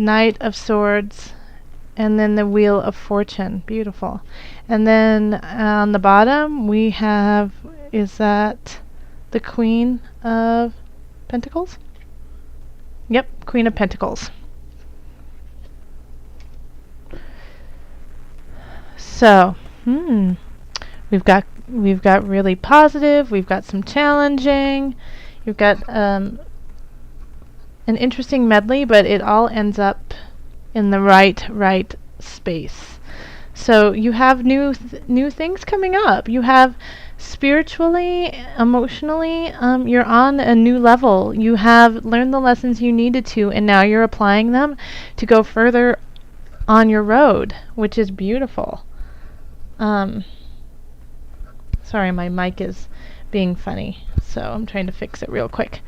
Knight of Swords, and then the Wheel of Fortune. Beautiful. And then on the bottom we have, is that the Queen of Pentacles? Yep, Queen of Pentacles. So, we've got really positive, we've got some challenging, you've got an interesting medley, but it all ends up in the right space. So you have new things coming up. You have spiritually, emotionally, you're on a new level. You have learned the lessons you needed to, and now you're applying them to go further on your road, which is beautiful. Sorry, my mic is being funny, so I'm trying to fix it real quick.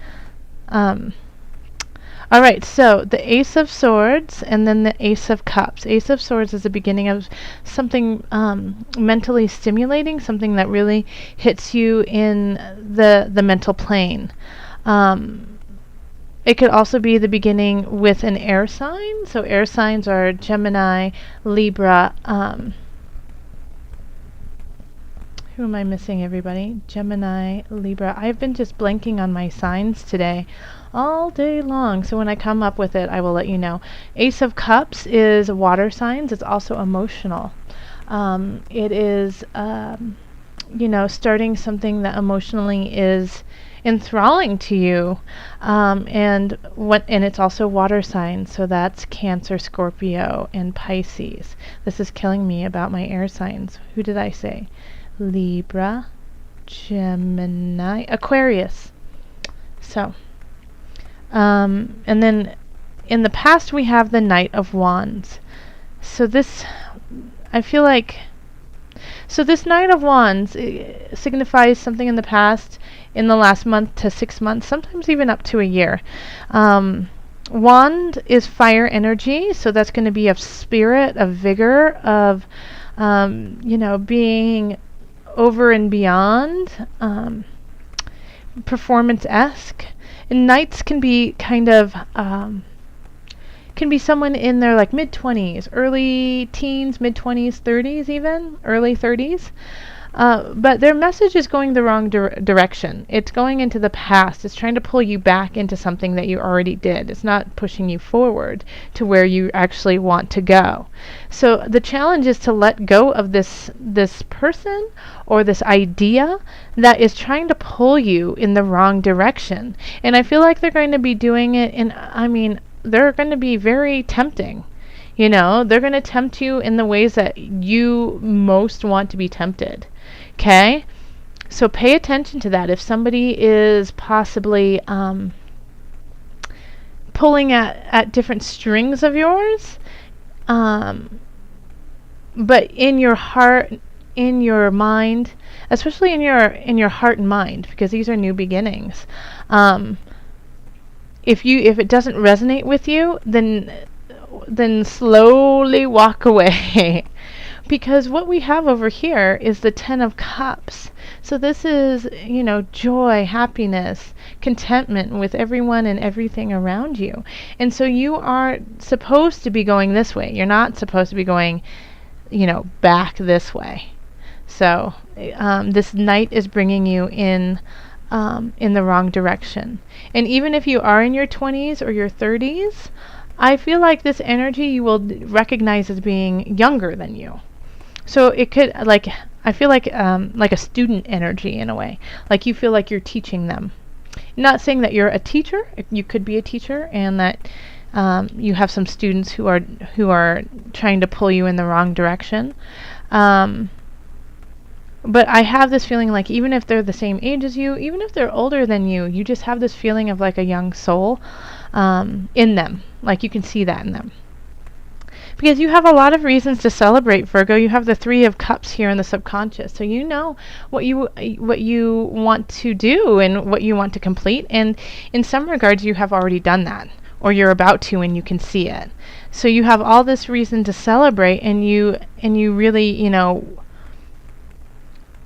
Alright, so the Ace of Swords and then the Ace of Cups. Ace of Swords is the beginning of something mentally stimulating, something that really hits you in the mental plane. It could also be the beginning with an air sign. So air signs are Gemini, Libra. Who am I missing, everybody? Gemini, Libra. I've been just blanking on my signs today all day long, so when I come up with it, I will let you know. Ace of Cups is water signs. It's also emotional. It is, starting something that emotionally is enthralling to you, and it's also water signs, so that's Cancer, Scorpio, and Pisces. This is killing me about my air signs. Who did I say? Libra, Gemini, Aquarius. So, and then in the past we have the Knight of Wands. So this, I feel like, so this Knight of Wands signifies something in the past, in the last month to 6 months, sometimes even up to a year. Wand is fire energy, so that's going to be of spirit, of vigor, of, being over and beyond, performance-esque. And knights can be kind of, can be someone in their like mid-20s, early teens, mid-20s, 30s even, early 30s. But their message is going the wrong direction. It's going into the past. It's trying to pull you back into something that you already did. It's not pushing you forward to where you actually want to go. So the challenge is to let go of this person or this idea that is trying to pull you in the wrong direction. And I feel like they're going to be doing it they're going to be very tempting. They're going to tempt you in the ways that you most want to be tempted. Okay? So pay attention to that. If somebody is possibly pulling at different strings of yours, but in your heart, in your mind, especially in your heart and mind, because these are new beginnings. If it doesn't resonate with you, then slowly walk away. Because what we have over here is the Ten of Cups. So this is, joy, happiness, contentment with everyone and everything around you. And so you are supposed to be going this way. You're not supposed to be going, back this way. So this Knight is bringing you in the wrong direction. And even if you are in your 20s or your 30s, I feel like this energy you will recognize as being younger than you. So it could, I feel like a student energy in a way. Like you feel like you're teaching them. Not saying that you're a teacher. You could be a teacher, and that you have some students who are trying to pull you in the wrong direction. But I have this feeling like even if they're the same age as you, even if they're older than you, you just have this feeling of like a young soul in them. Like you can see that in them. Because you have a lot of reasons to celebrate, Virgo. You have the Three of Cups here in the subconscious. So you know what you want to do and what you want to complete. And in some regards, you have already done that. Or you're about to, and you can see it. So you have all this reason to celebrate, and you really,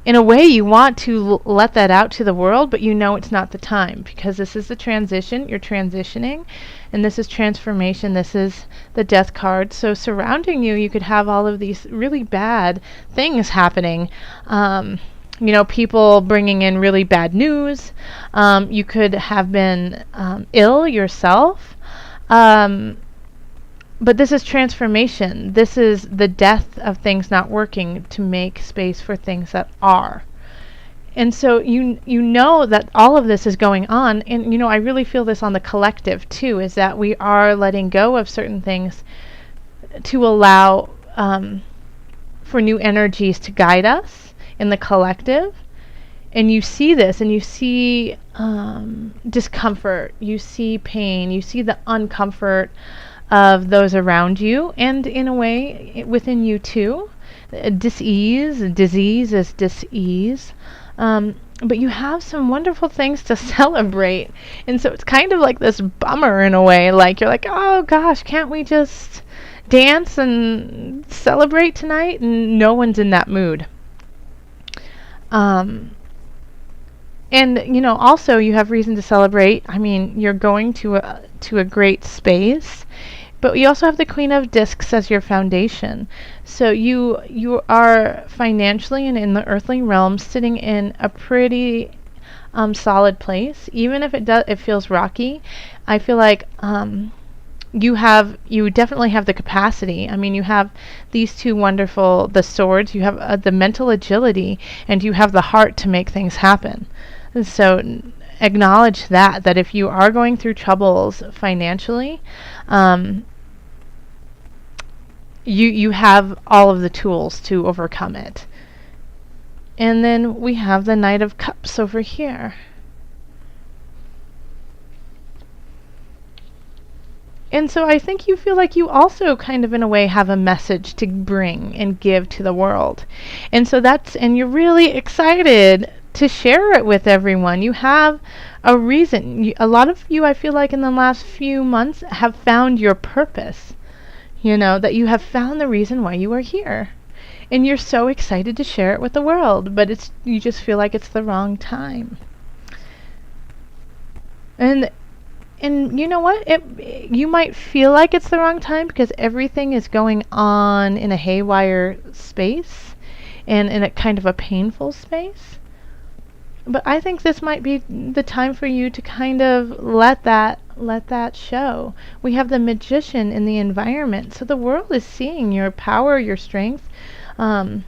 in a way, you want to let that out to the world, but you know it's not the time, because this is the transition. You're transitioning, and this is transformation. This is the death card. So surrounding you, you could have all of these really bad things happening. You know, people bringing in really bad news. You could have been ill yourself. But this is transformation. This is the death of things not working to make space for things that are. And so you know that all of this is going on. And, you know, I really feel this on the collective, too, is that we are letting go of certain things to allow for new energies to guide us in the collective. And you see this, and you see discomfort, you see pain, you see the uncomfort of those around you, and in a way within you too. Disease is dis-ease. But you have some wonderful things to celebrate. And so it's kind of like this bummer in a way. Like you're like, oh gosh, can't we just dance and celebrate tonight? And no one's in that mood. And, you know, also you have reason to celebrate. I mean, you're going to a great space. But you also have the Queen of Discs as your foundation. So you are financially and in the earthly realm sitting in a pretty solid place. Even if it feels rocky, I feel like you definitely have the capacity. I mean, you have these two wonderful, the swords, you have the mental agility, and you have the heart to make things happen. And so acknowledge that if you are going through troubles financially, you have all of the tools to overcome it. And then we have the Knight of Cups over here. And so I think you feel like you also kind of in a way have a message to bring and give to the world. And so and you're really excited to share it with everyone. You have a reason. A lot of you, I feel like in the last few months, have found your purpose. You know, that you have found the reason why you are here. And you're so excited to share it with the world, but you just feel like it's the wrong time. And you know what? You might feel like it's the wrong time because everything is going on in a haywire space and in a kind of a painful space. But I think this might be the time for you to kind of let that show. We have the Magician in the environment, so the world is seeing your power, your strength, the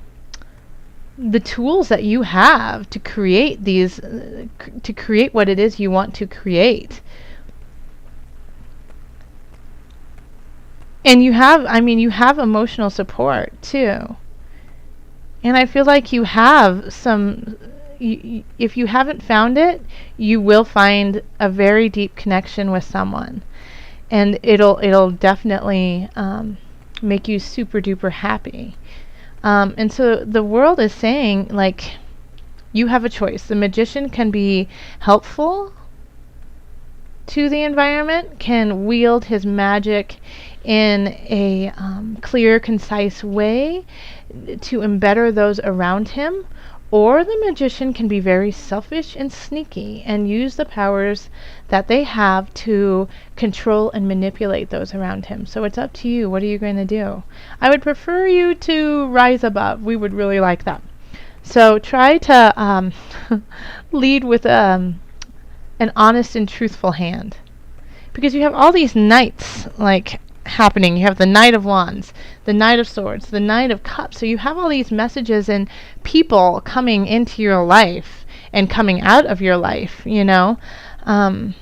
tools that you have to create to create what it is you want to create. And you have emotional support too. And I feel like you have some. If you haven't found it, you will find a very deep connection with someone, and it'll definitely make you super duper happy. And so the world is saying, like, you have a choice. The Magician can be helpful to the environment, can wield his magic in a clear, concise way to embetter those around him. Or the Magician can be very selfish and sneaky and use the powers that they have to control and manipulate those around him. So it's up to you. What are you going to do? I would prefer you to rise above. We would really like that. So try to lead with an honest and truthful hand. Because you have all these knights, like, happening. You have the Knight of Wands, the Knight of Swords, the Knight of Cups. So you have all these messages and people coming into your life and coming out of your life, you know. And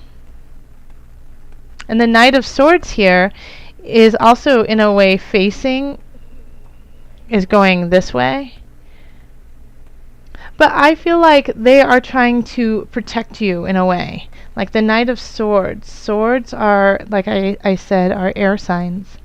the Knight of Swords here is also in a way is going this way. But I feel like they are trying to protect you in a way. Like the Knight of Swords. Swords are, like I said, are air signs.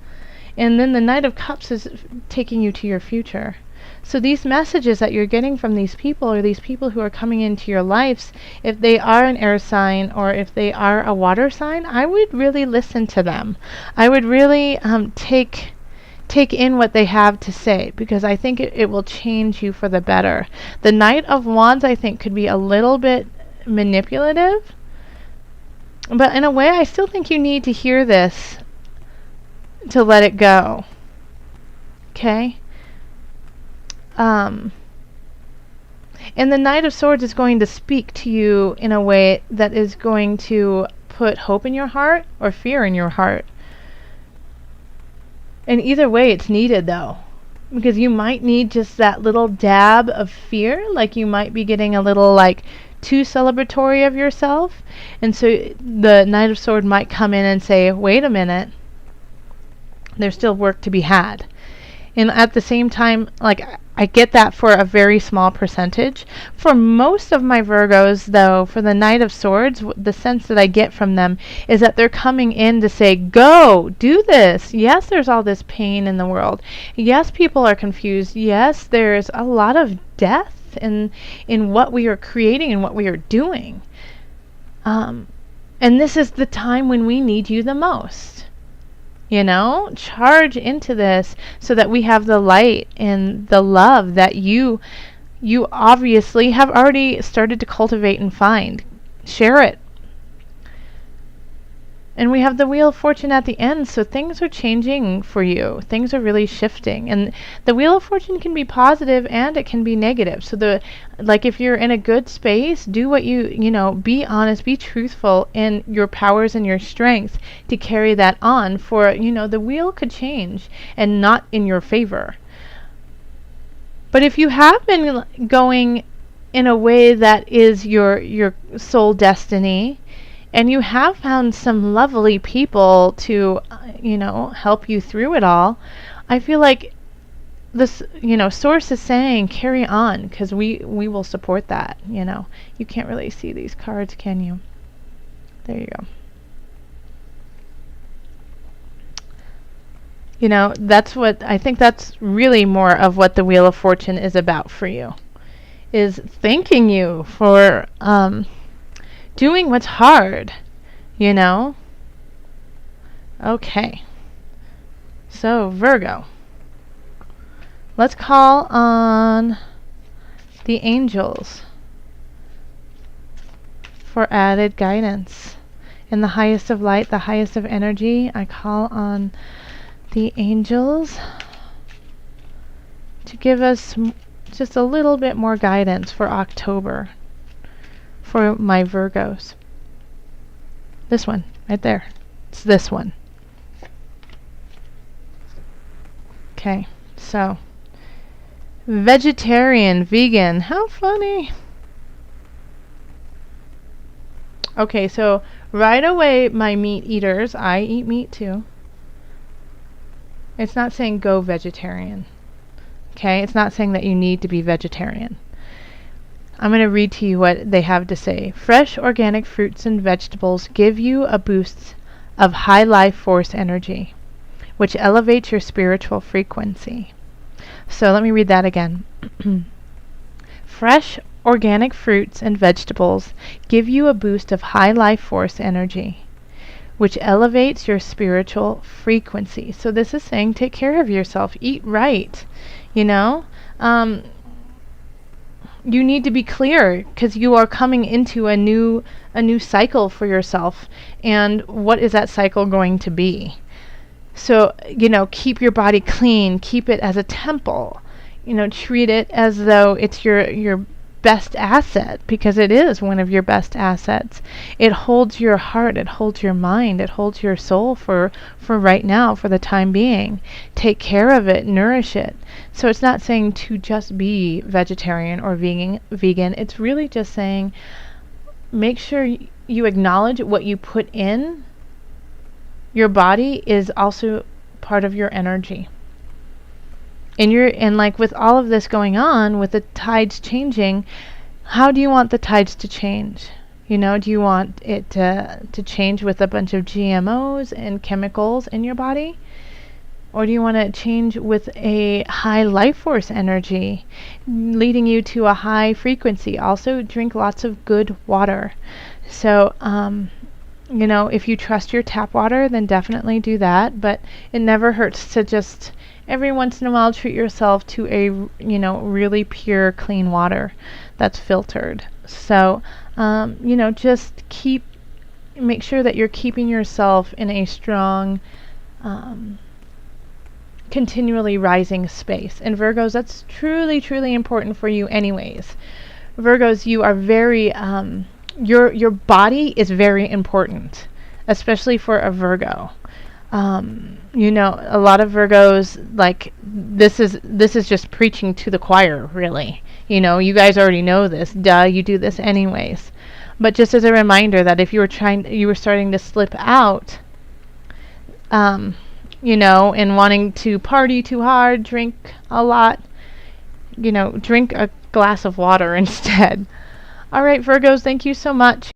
And then the Knight of Cups is taking you to your future. So these messages that you're getting from these people, or these people who are coming into your lives, if they are an air sign or if they are a water sign, I would really listen to them. I would really take take in what they have to say, because I think it will change you for the better. The Knight of Wands, I think, could be a little bit manipulative, but in a way, I still think you need to hear this to let it go. Okay? And the Knight of Swords is going to speak to you in a way that is going to put hope in your heart or fear in your heart. And either way, it's needed, though, because you might need just that little dab of fear, like you might be getting a little like too celebratory of yourself. And so the Knight of Swords might come in and say, wait a minute, there's still work to be had. And at the same time, like, I get that for a very small percentage. For most of my Virgos, though, for the Knight of Swords, the sense that I get from them is that they're coming in to say, go, do this. Yes, there's all this pain in the world. Yes, people are confused. Yes, there's a lot of death in what we are creating and what we are doing. And this is the time when we need you the most. You know, charge into this so that we have the light and the love that you obviously have already started to cultivate and find. Share it. And we have the Wheel of Fortune at the end, so things are changing for you. Things are really shifting. And the Wheel of Fortune can be positive and it can be negative. So if you're in a good space, do what be honest, be truthful in your powers and your strengths to carry that on, for, the wheel could change and not in your favor. But if you have been going in a way that is your soul destiny, and you have found some lovely people to, help you through it all, I feel like this, Source is saying carry on, because we will support that. You can't really see these cards, can you? There you go. I think that's really more of what the Wheel of Fortune is about for you, is thanking you for doing what's hard, Okay. So, Virgo. Let's call on the angels for added guidance. In the highest of light, the highest of energy, I call on the angels to give us just a little bit more guidance for October. For my Virgos. This one, right there. It's this one. Okay, so vegetarian, vegan, how funny. Okay, so right away, my meat eaters, I eat meat too. It's not saying go vegetarian. Okay, it's not saying that you need to be vegetarian. I'm going to read to you what they have to say. Fresh organic fruits and vegetables give you a boost of high life force energy, which elevates your spiritual frequency. So let me read that again. Fresh organic fruits and vegetables give you a boost of high life force energy, which elevates your spiritual frequency. So this is saying take care of yourself, eat right, you need to be clear, because you are coming into a new cycle for yourself. And what is that cycle going to be? So, keep your body clean, keep it as a temple, treat it as though it's your best asset, because it is one of your best assets. It holds your heart, it holds your mind, it holds your soul for right now, for the time being. Take care of it, nourish it. So it's not saying to just be vegetarian or vegan. It's really just saying make sure you acknowledge what you put in your body is also part of your energy. And like with all of this going on, with the tides changing, how do you want the tides to change? Do you want it to change with a bunch of GMOs and chemicals in your body? Or do you want to change with a high life force energy, leading you to a high frequency? Also, drink lots of good water. So, You know, if you trust your tap water, then definitely do that, but it never hurts to just every once in a while treat yourself to a, you know, really pure, clean water that's filtered. So, you know, just make sure that you're keeping yourself in a strong, continually rising space. And Virgos, that's truly, truly important for you anyways. Virgos, you are very, your body is very important, especially for a Virgo. You know, a lot of Virgos, like, this is just preaching to the choir, really. You know, you guys already know this. Duh, you do this anyways. But just as a reminder that if you were starting to slip out, you know, and wanting to party too hard, drink a lot, you know, drink a glass of water instead. All right, Virgos, thank you so much.